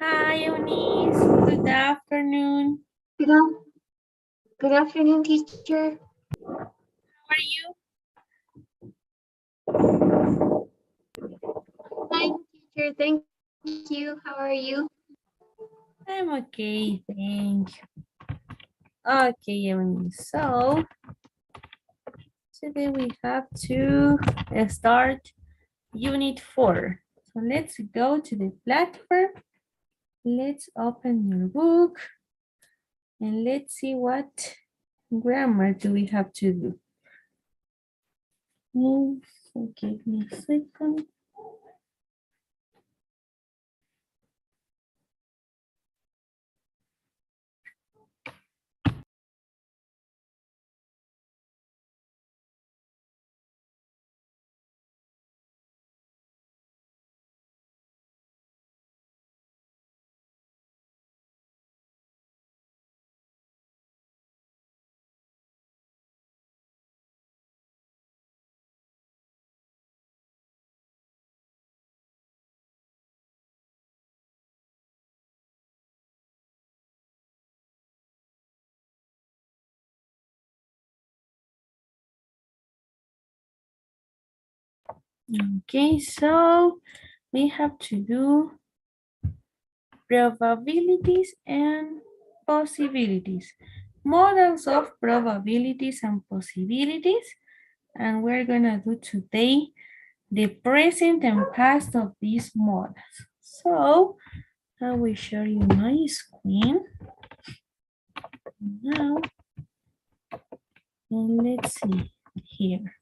Hi, Eunice. Good afternoon. Good, af- Good afternoon, teacher. How are you? Fine, teacher. Thank you. How are you? I'm okay, thank you. Okay, Eunice. So, today we have to start Unit 4. So, let's go to the platform. Let's open your book. And let's see what grammar do we have to do. So give me a second. Okay, so we have to do probabilities and possibilities. Models of probabilities and possibilities. And we're gonna do today the present and past of these models. So I will show you my screen now. And let's see here.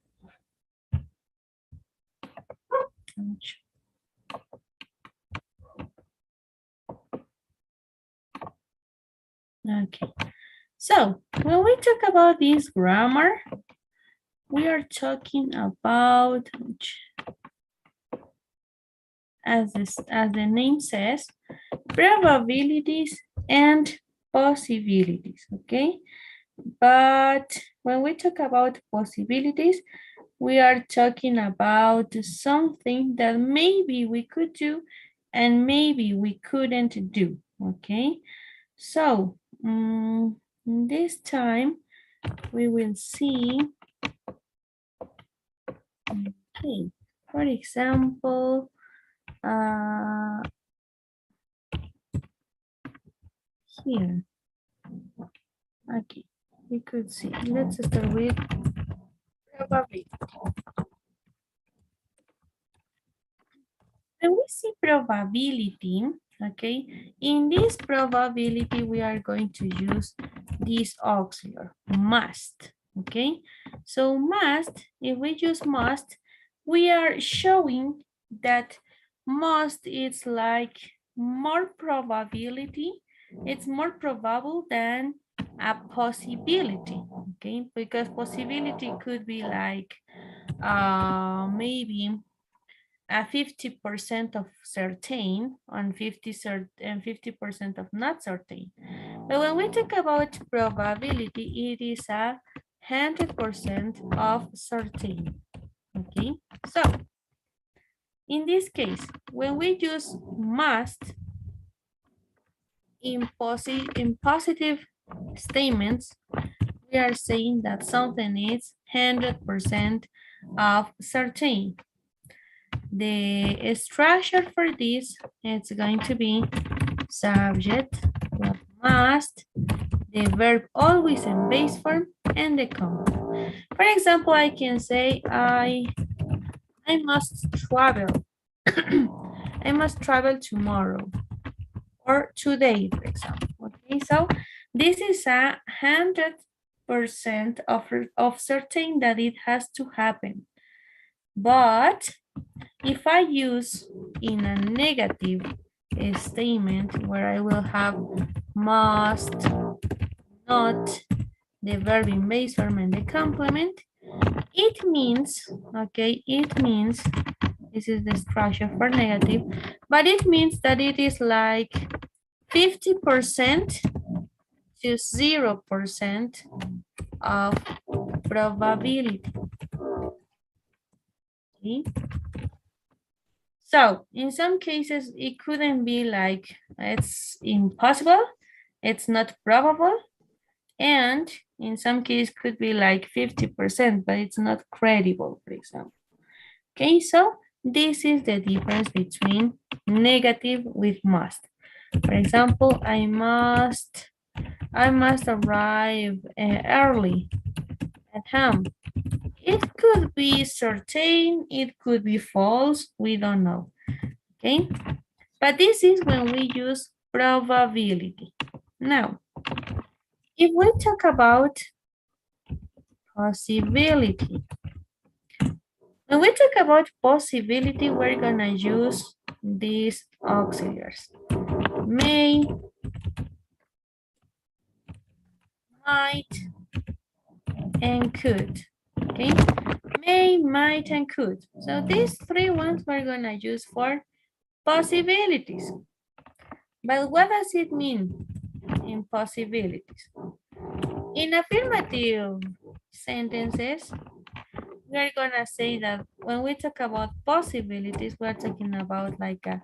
Okay, so when we talk about this grammar, we are talking about, as the name says, probabilities and possibilities, okay? But when we talk about possibilities, we are talking about something that maybe we could do and maybe we couldn't do, okay? So, this time we will see, okay, for example, here, okay, we could see, let's start with probability. When we see probability, okay, in this probability, we are going to use this auxiliary, must, okay? So must, if we use must, we are showing that must is like more probability, it's more probable than a possibility, okay? Because possibility could be like maybe a 50% of certain and 50% of not certain. But when we talk about probability, it is a 100% of certain. Okay, so in this case, when we use must in positive statements, we are saying that something is 100% of certain. The structure for this is going to be subject plus must, the verb always in base form, and the complement. For example, I can say I must travel. I must travel tomorrow or today, for example. Okay, so this is 100% of certain that it has to happen. But if I use in a negative statement where I will have must, not, the verb in base form and the complement, it means, okay, it means, this is the structure for negative, but it means that it is like 50% to 0% of probability. Okay? So in some cases, it couldn't be like it's impossible, it's not probable, and in some cases could be like 50%, but it's not credible, for example. Okay, so this is the difference between negative with must. For example, I must arrive early at home. It could be certain, it could be false, we don't know. Okay, but this is when we use probability. Now, if we talk about possibility, when we talk about possibility, we're gonna use these auxiliaries. May, might, and could. Okay, may, might, and could. So these three ones we're gonna use for possibilities. But what does it mean in possibilities? In affirmative sentences, we're gonna say that when we talk about possibilities, we're talking about like a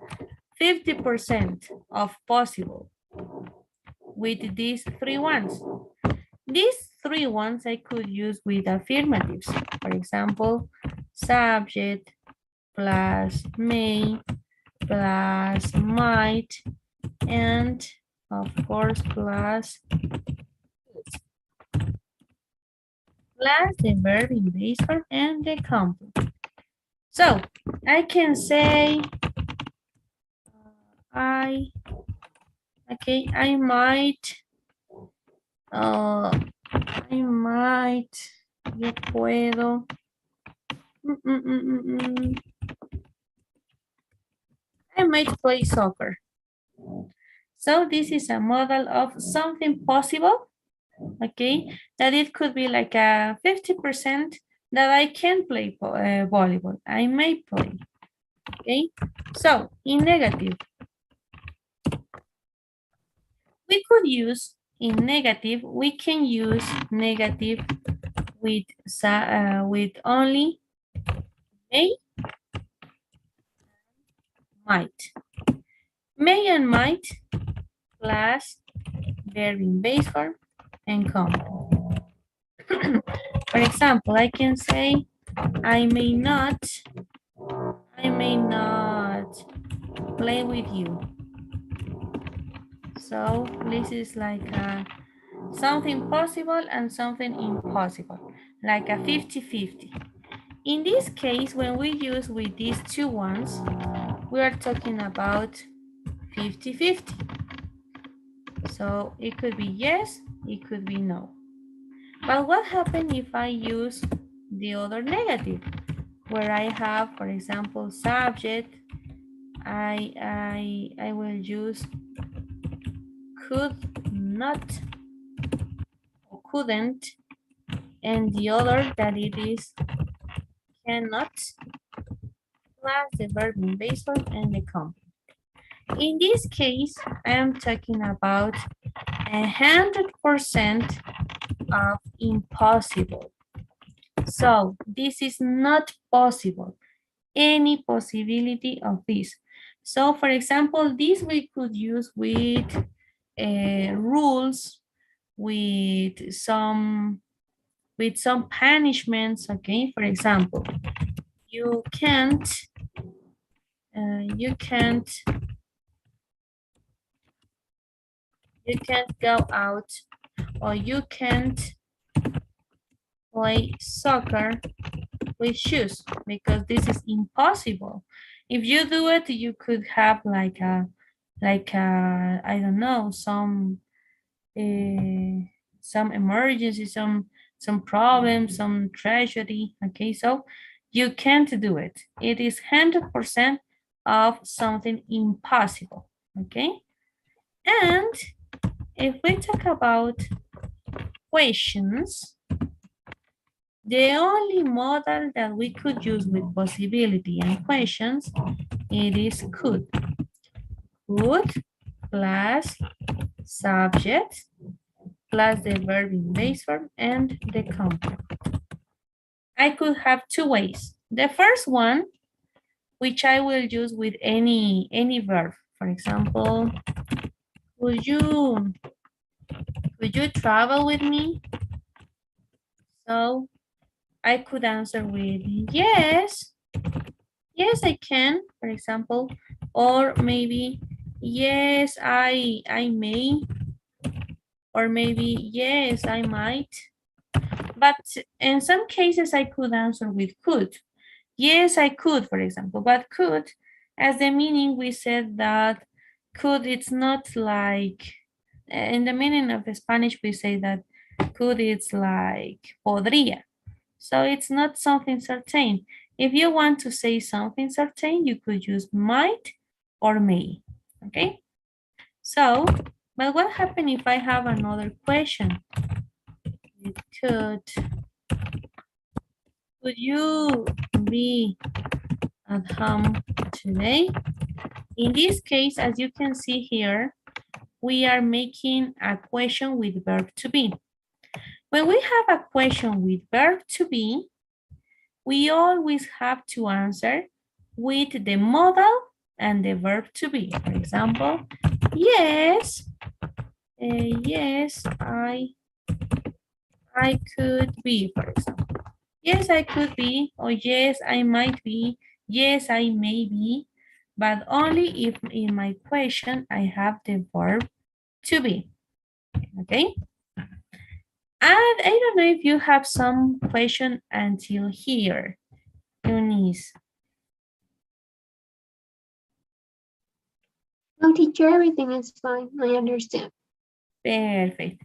50% of possible with these three ones. These three ones I could use with affirmatives. For example, subject plus may plus might and of course plus the verb in base form and the complement. So I can say I uh, I might, yo puedo, mm, mm, mm, mm, mm. I might play soccer. So this is a model of something possible, okay? That it could be like a 50% that I can play volleyball. I may play, okay? So in negative, we could use, in negative, we can use negative with only may, might. May and might plus verb in base form and complement. For example, I can say, I may not play with you. So this is like something possible and something impossible, like a 50-50. In this case, when we use with these two ones, we are talking about 50-50. So it could be yes, it could be no. But what happens if I use the other negative, where I have, for example, subject, I will use could not or couldn't, and the other that it is cannot, plus the verb in base form and the complement. In this case, I am talking about 100% of impossible. So this is not possible, any possibility of this. So for example, this we could use with rules, with some punishments, okay? For example, you can't go out, or you can't play soccer with shoes because this is impossible. If you do it, you could have like a I don't know, some emergency, some problem, some tragedy. Okay, so you can't do it. It is 100% of something impossible. Okay, and if we talk about questions, the only model that we could use with possibility and questions, it is could. Could plus subject plus the verb in base form and the complement. I could have two ways. The first one which I will use with any verb. For example, would you travel with me? So I could answer with yes. Yes, I can, for example, or maybe yes, I may, or maybe yes, I might. But in some cases, I could answer with could. Yes, I could, for example, but could, as the meaning we said that could, it's not like, in the meaning of Spanish, we say that could, it's like podría. So it's not something certain. If you want to say something certain, you could use might or may, okay? So, but what happens if I have another question? It could you be at home today? In this case, as you can see here, we are making a question with verb to be. When we have a question with verb to be, we always have to answer with the modal and the verb to be. For example, yes, yes, I could be, for example. Yes, I could be, or yes, I might be, yes, I may be, but only if in my question I have the verb to be, okay? And I don't know if you have some question until here, Eunice. No, teacher, everything is fine. I understand. Perfect.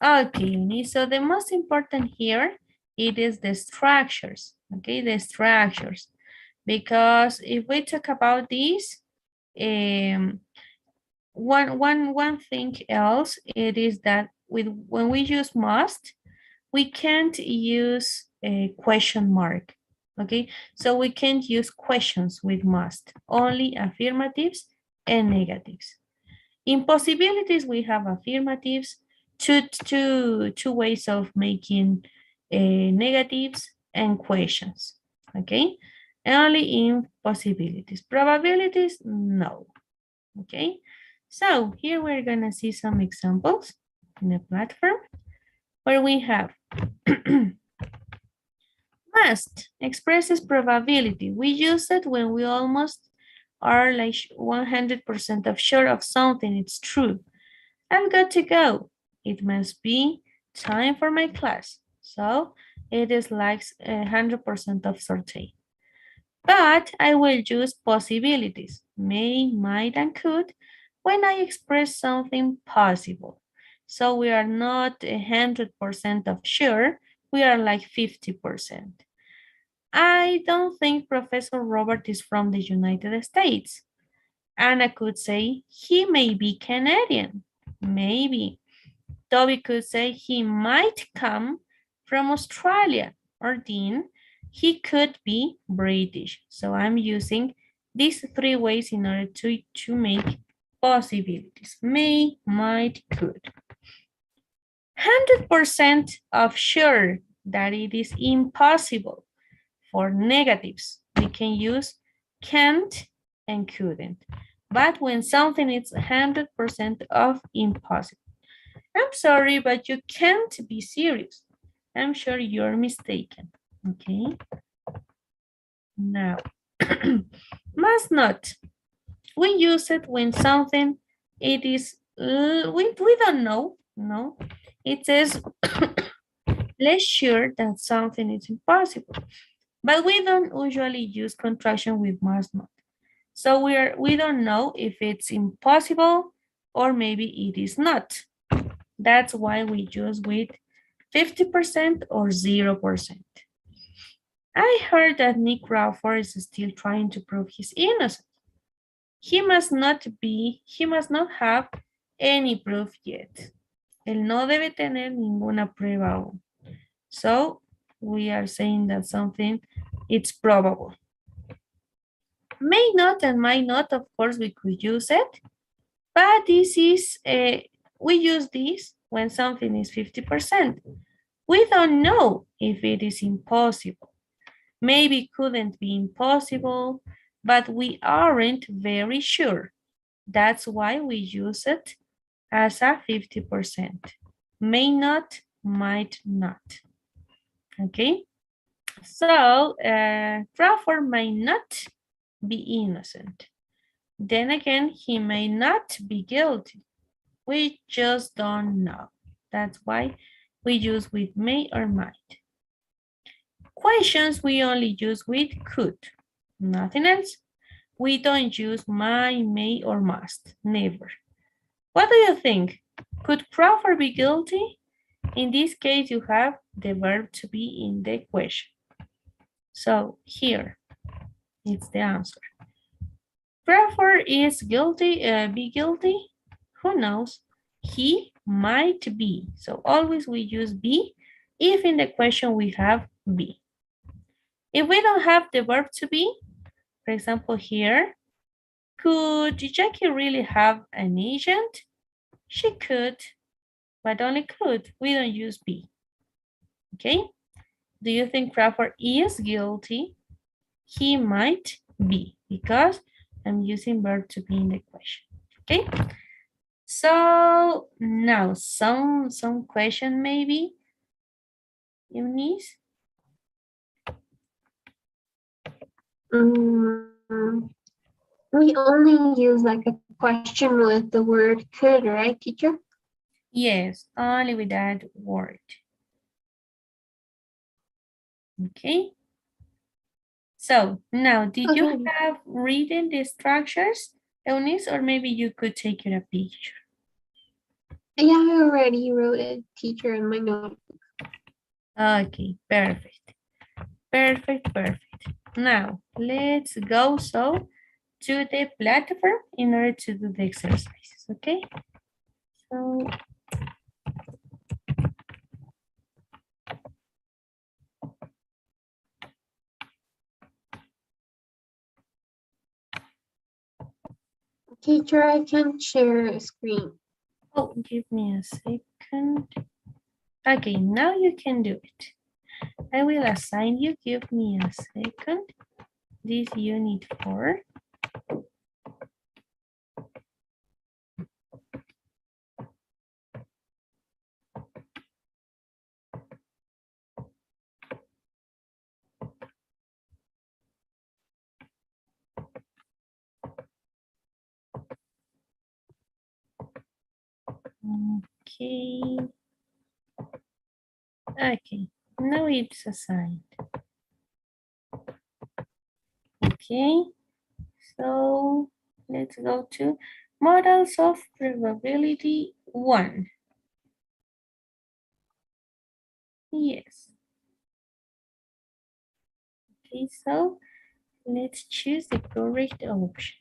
Okay, Eunice, so the most important here, it is the structures, okay, the structures. Because if we talk about this, um, one thing else, it is that when we use must, we can't use a question mark, okay? So we can't use questions with must, only affirmatives and negatives. In possibilities, we have affirmatives, two ways of making negatives and questions, okay? Only in possibilities. Probabilities, no, okay? So here we're gonna see some examples in the platform where we have must expresses probability. We use it when we almost are like 100% of sure of something, it's true. I'm good to go. It must be time for my class. So it is like 100% of certain. But I will use possibilities, may, might, and could, when I express something possible. So we are not 100% of sure, we are like 50%. I don't think Professor Robert is from the United States. And I could say, he may be Canadian, maybe. Toby could say he might come from Australia, or Dean, he could be British. So I'm using these three ways in order to make possibilities. May, might, could. 100% of sure that it is impossible. For negatives, we can use can't and couldn't. But when something is 100% of impossible, I'm sorry, but you can't be serious. I'm sure you're mistaken, okay? Now, must not. We use it when something, it is, we don't know, no? It says, less sure that something is impossible. But we don't usually use contraction with must not. So we don't know if it's impossible or maybe it is not. That's why we use with 50% or 0%. I heard that Nick Crawford is still trying to prove his innocence. He must not have any proof yet. Él no debe tener ninguna prueba aún. So we are saying that something it's probable. May not and might not, of course, we could use it. But this is, we use this when something is 50%. We don't know if it is impossible. Maybe couldn't be impossible. but we aren't very sure. That's why we use it as a 50%. May not, might not. Okay? So, Crawford may not be innocent. Then again, he may not be guilty. We just don't know. That's why we use with may or might. Questions we only use with could. Nothing else. We don't use might, may, or must. Never. What do you think? Could Crawford be guilty? In this case, you have the verb to be in the question. So here, it's the answer. Crawford is guilty, be guilty? Who knows? He might be. So always we use be if in the question we have be. If we don't have the verb to be, for example here, could Jackie really have an agent? She could, but only could. We don't use be. Okay? Do you think Crawford is guilty? He might be because I'm using verb to be in the question. Okay? So now some question maybe, Eunice? We only use like a question with the word could, right, teacher? Yes, only with that word. Okay. So now, did you have written the structures, Eunice, or maybe you could take a picture? Yeah, I already wrote it, teacher, in my note. Okay, perfect. Perfect, perfect. Now, let's go to the platform in order to do the exercises, okay? So, Teacher, I can share a screen. oh, give me a second. Okay, now you can do it. I will assign you, give me a second. This unit 4. Okay. Okay, now it's assigned. Okay, so let's go to models of probability 1. Yes. Okay, so let's choose the correct option.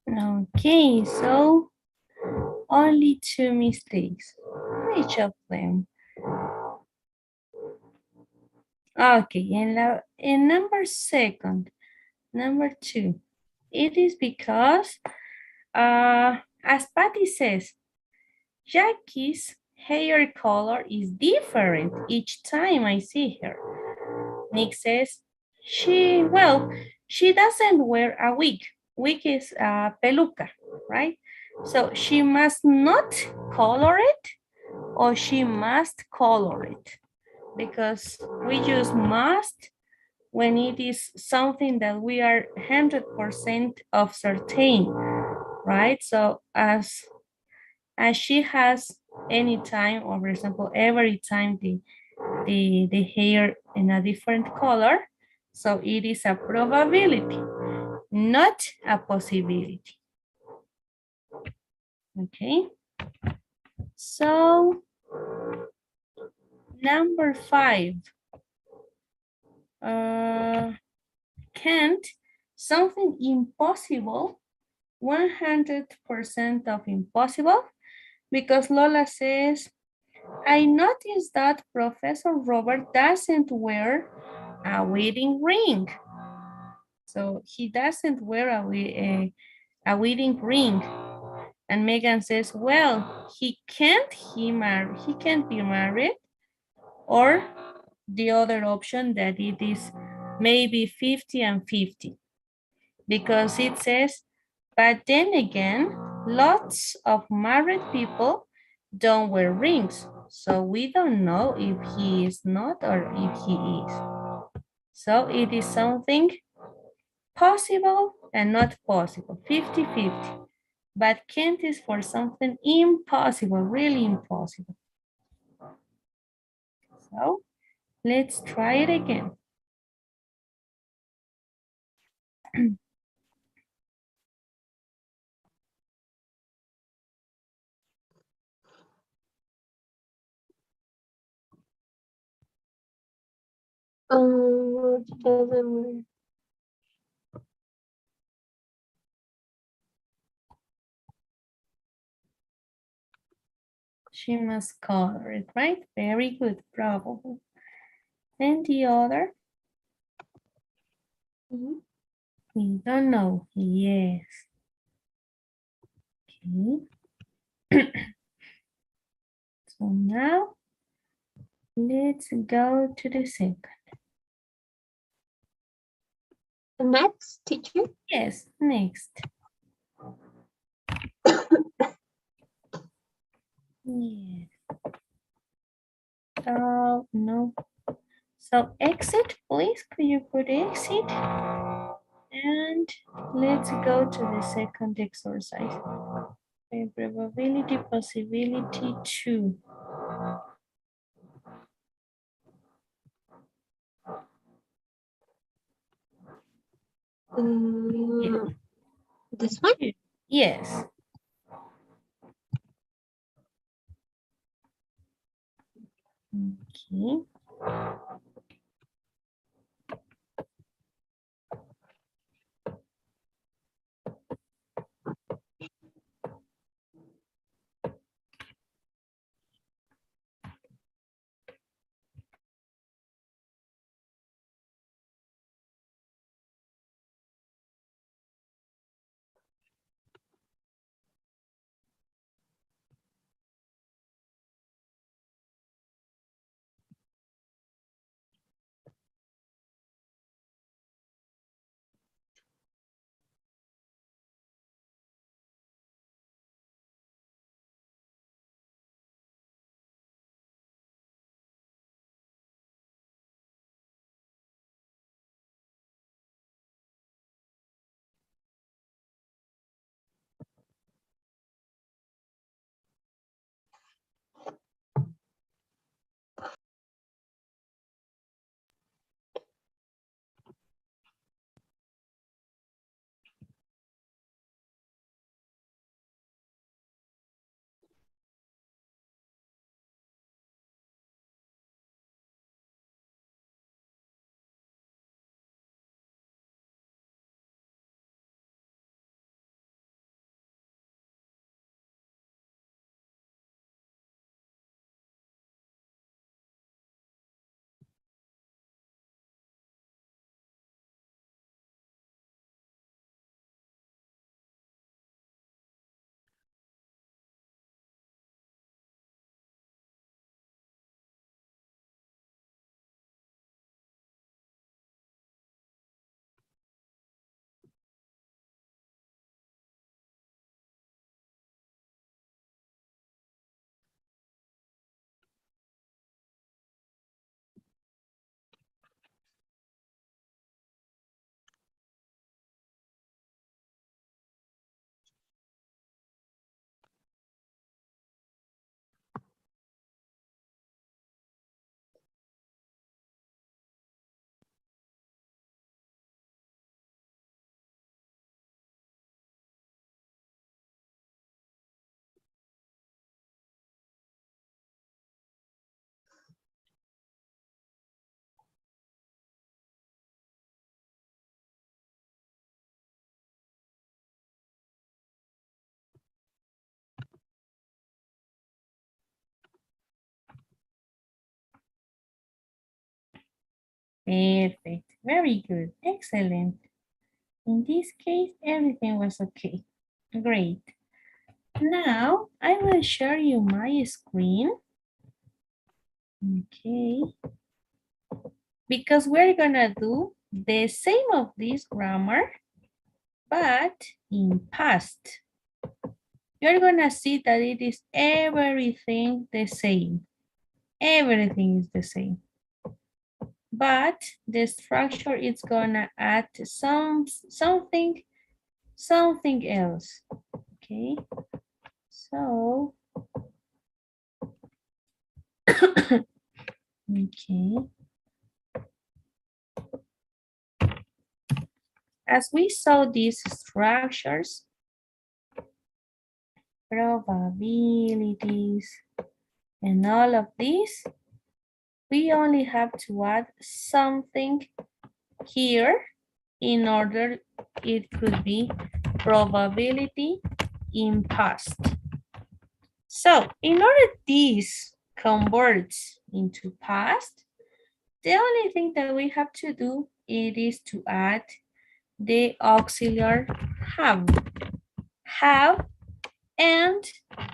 Okay, so only two mistakes. Which of them? Okay, in number two, it is because, as Patty says, Jackie's hair color is different each time I see her. Nick says, she doesn't wear a wig. Wig is a peluca, right? So she must not color it or she must color it because we use must when it is something that we are 100% of certain, right? So as she has any time, or for example, every time the hair in a different color, so it is a probability, not a possibility. Okay, so number five, can't something impossible, 100% of impossible, because Lola says, I noticed that Professor Robert doesn't wear a wedding ring. So he doesn't wear a wedding ring. And Megan says, well, he can't be married. Or the other option that it is maybe 50 and 50. Because it says, but then again, lots of married people don't wear rings. So we don't know if he is not or if he is. So it is something possible and not possible, 50-50. But can't is for something impossible, really impossible. So let's try it again. Doesn't She must color it, right? Very good, probably. And the other, Mhm. we don't know. Yes. Okay. So now let's go to the second. The next teacher. Yes, next. Yes. Oh, no. So exit, please. Could you put exit? And let's go to the second exercise. Probability, possibility, two. Yes. This one. Yes. Okay. Perfect. Very good. Excellent. In this case, everything was okay. Great. Now, I will share you my screen. Okay. Because we're gonna do the same of this grammar, but in past. You're gonna see that it is everything the same. Everything is the same. But the structure is gonna add something else. Okay. So, okay. As we saw these structures, probabilities, and all of these, we only have to add something here in order it could be probability in past. So in order this converts into past, the only thing that we have to do it is to add the auxiliary have. Have and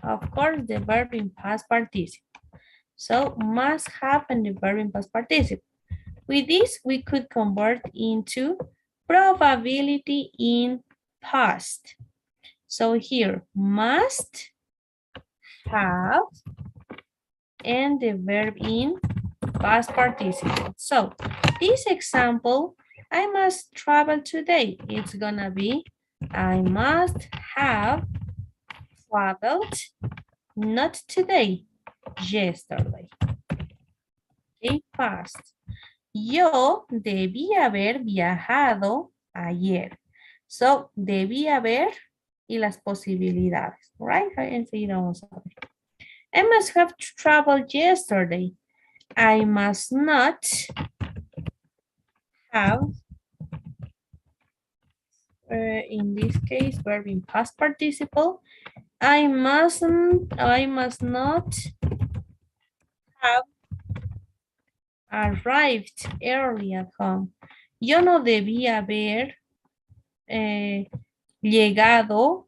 of course the verb in past participle. So must have and the verb in past participle. With this, we could convert into probability in past. So here, must have and the verb in past participle. So this example, I must travel today. It's gonna be, I must have traveled, not today, yesterday. Okay, past. Yo debí haber viajado ayer. So, debí haber y las posibilidades, right? Enseguida vamos a ver. I must have traveled yesterday. I must not have, in this case, verb in past participle. I must not have arrived early at home. Yo no debía haber llegado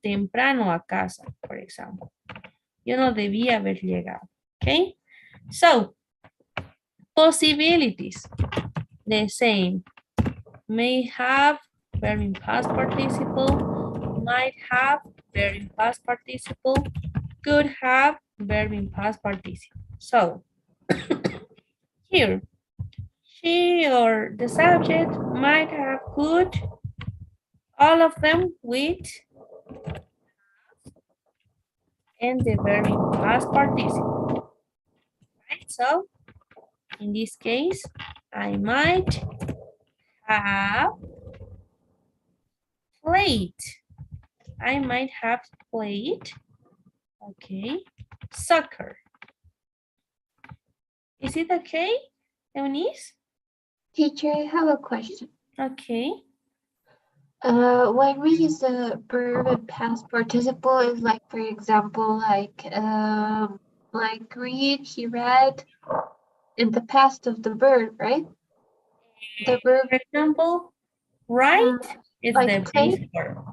temprano a casa, por ejemplo. Yo no debía haber llegado. Okay? So, possibilities. The same. May have, verb in past participle. Might have, verb in past participle. Could have, verb in past participle. So, here, she or the subject might have, could, all of them with and the verb in past participle. Right? So, in this case, I might have played. I might have played, okay, soccer. Is it okay, Eunice? Teacher, I have a question. Okay. When we use the verb in past participle, is like, for example, like read, he read, in the past of the verb, right? The verb. For example, write is like the play. base verb.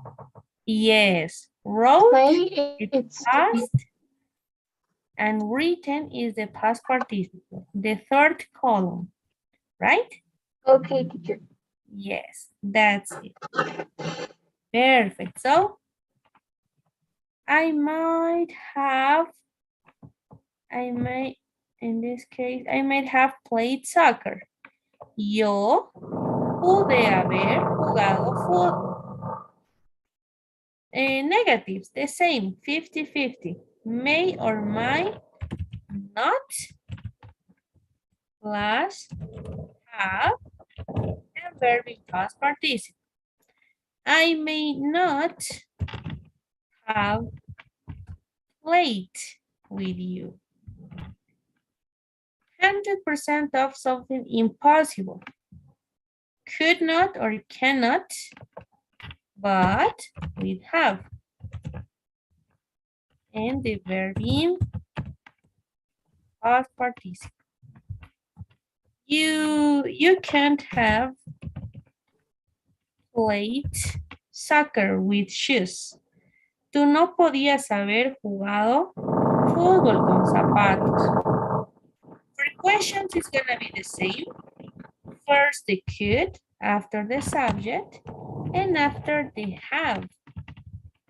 Yes. Wrote Play, is it's past. And written is the past participle. The third column, right? okay, teacher. Yes, that's it. Perfect. So, I might have, in this case, I might have played soccer. Yo pude haber jugado fútbol. Negatives, the same, 50-50. May or might not plus have and verb in past participle. I may not have played with you. 100% of something impossible. Could not or cannot, but we have. And the verb in past participle. You can't have played soccer with shoes. Tú no podías haber jugado fútbol con zapatos. For questions, it's gonna be the same. First the could, after the subject, and after the have,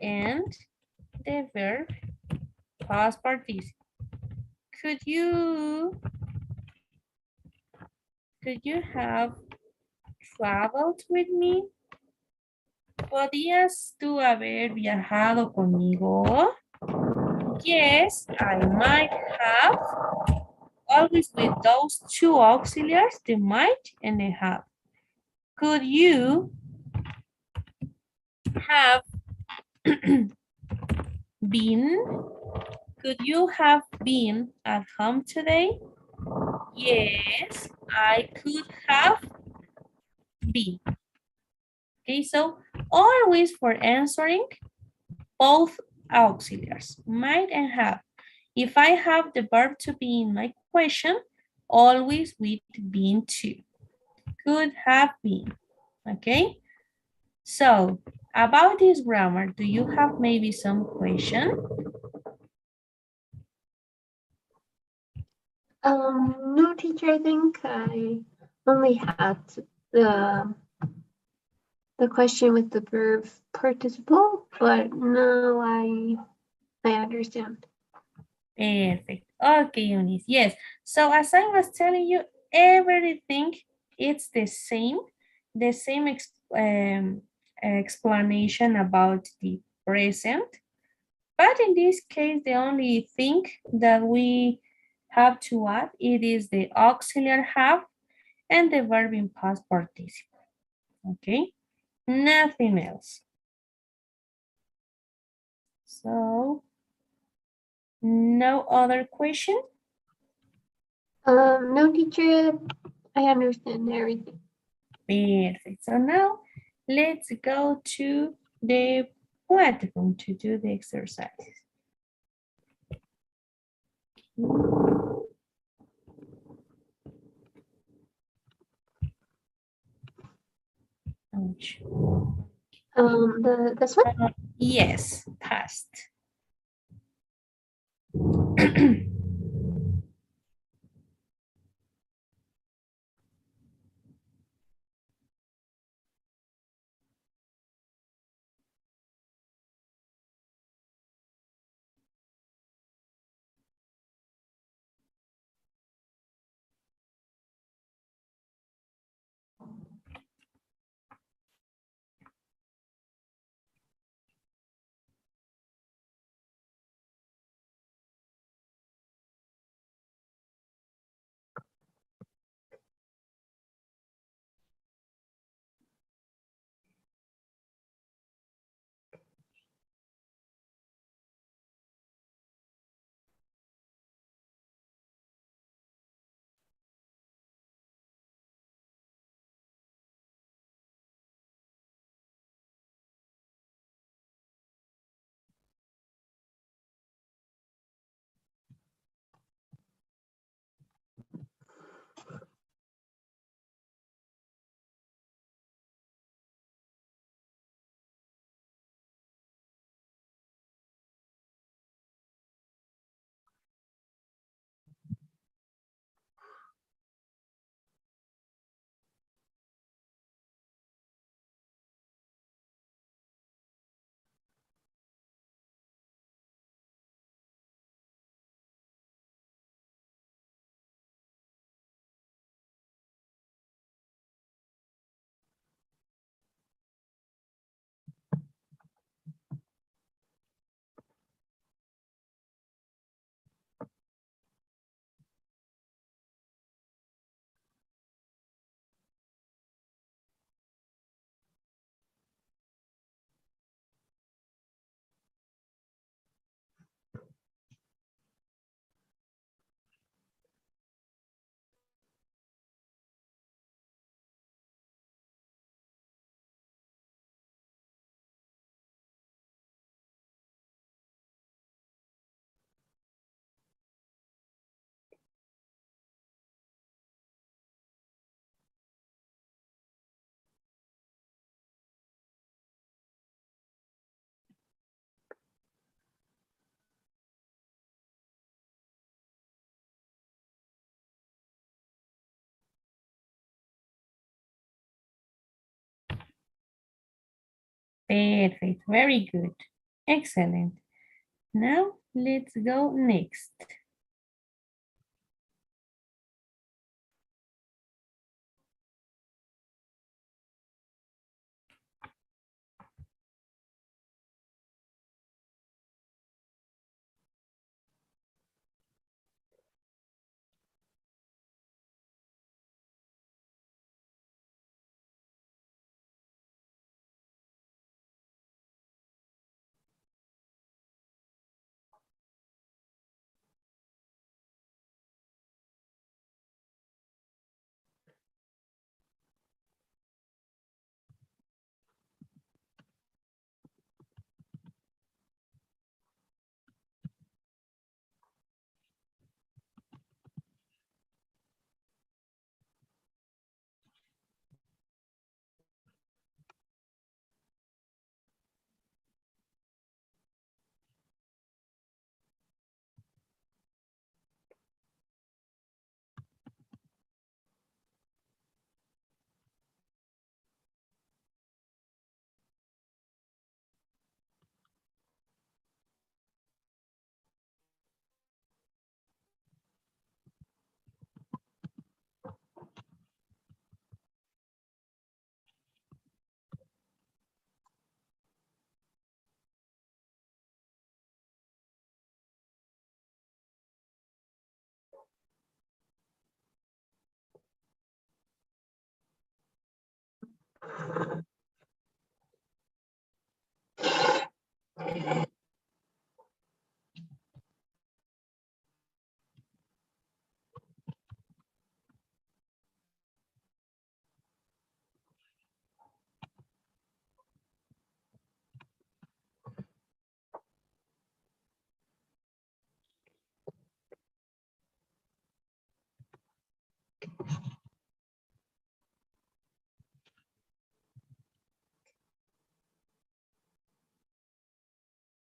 and the verb past participle. Could you have traveled with me? ¿Podías tú haber viajado conmigo? Yes, I might have. Always with those two auxiliaries, the might and the have. Could you have been? Could you have been at home today? Yes, I could have been. Okay, so always for answering, both auxiliaries, might and have. If I have the verb to be in my question, always with been to. Could have been, okay? So, about this grammar, do you have maybe some question? No, teacher, I think I only had the the question with the verb participle, but now I understand. Perfect. Okay, Eunice. Yes. So as I was telling you, everything it's the same explanation about the present. But in this case, the only thing that we have to add, it is the auxiliary have and the verb in past participle. Okay, nothing else. So, no other question? No, teacher, I understand everything. Perfect. So now let's go to the platform to do the exercises. Ouch. This one? Yes, past. Perfect. Very good. Excellent. Now let's go next.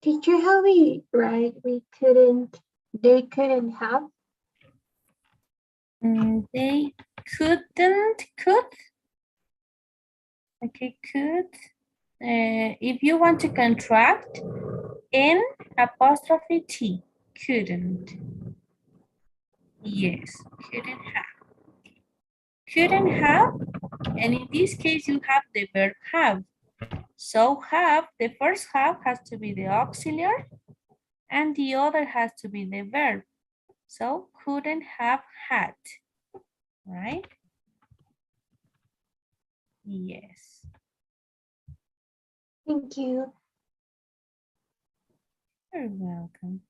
Teacher, how we write they couldn't have? They could. Okay, could. If you want to contract, N apostrophe T, couldn't. Yes, couldn't have. Couldn't have, and in this case you have the verb have. So have, the first have has to be the auxiliary and the other has to be the verb. So couldn't have had, right? Yes. Thank you. You're welcome.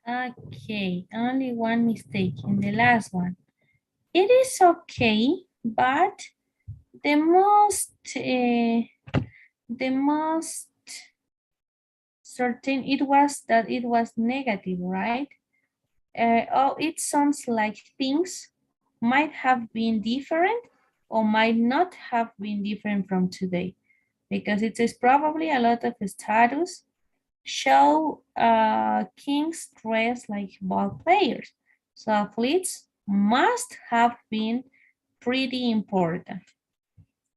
Okay, only one mistake in the last one. It is okay, but the most certain it was that it was negative, right? Oh, it sounds like things might have been different or might not have been different from today, because it is probably a lot of status show kings dressed like ball players. So athletes must have been pretty important.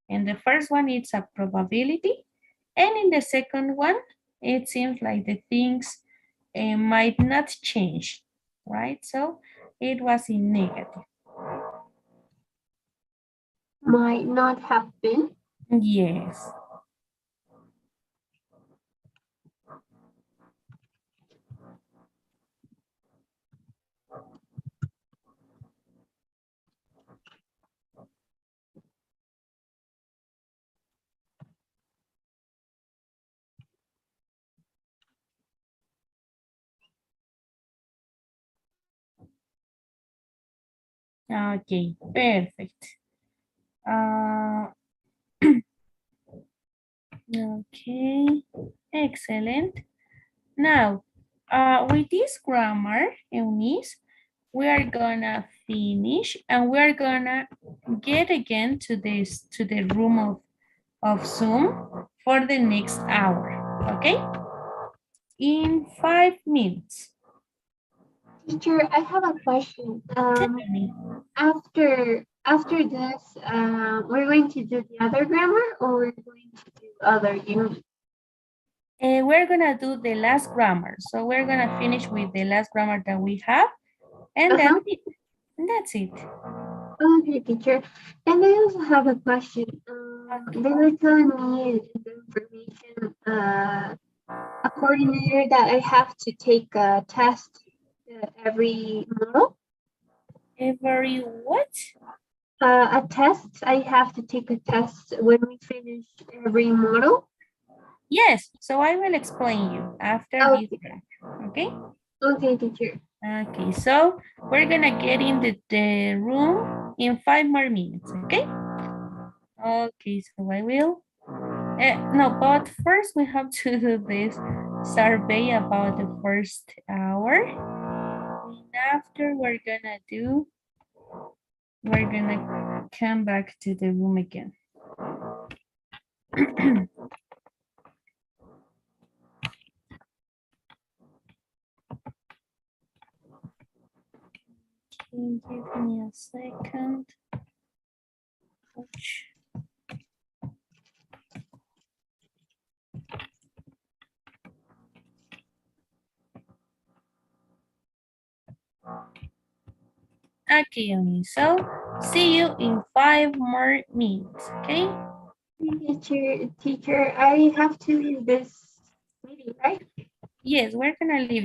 And the first one, it's a probability. And in the second one, it seems like the things might not change, right? So it was in negative. Might not have been. Yes. Okay, perfect. Uh, okay, excellent. Now, with this grammar, Eunice, we are gonna finish and we're gonna get again to the room of Zoom for the next hour, okay? In 5 minutes. Teacher, I have a question. Tell me. After this, we're going to do the other grammar, or we're going to do other units? We're gonna do the last grammar. So we're gonna finish with the last grammar that we have, and that's it. And that's it. Okay, teacher. And I also have a question. Okay. They were telling me in the information, a coordinator, that I have to take a test every model. Every what? A test. I have to take a test when we finish every model. Yes, so I will explain you after this Okay. break, okay? Okay, teacher. Okay, so we're gonna get in the room in 5 more minutes, okay? Okay, so I will. No, but first we have to do this survey about the first hour. And after we're gonna come back to the room again. Can you give me a second? Ouch. Okay, Oni. So see you in 5 more minutes, okay? Teacher, I have to leave this meeting, right? Yes, we're gonna leave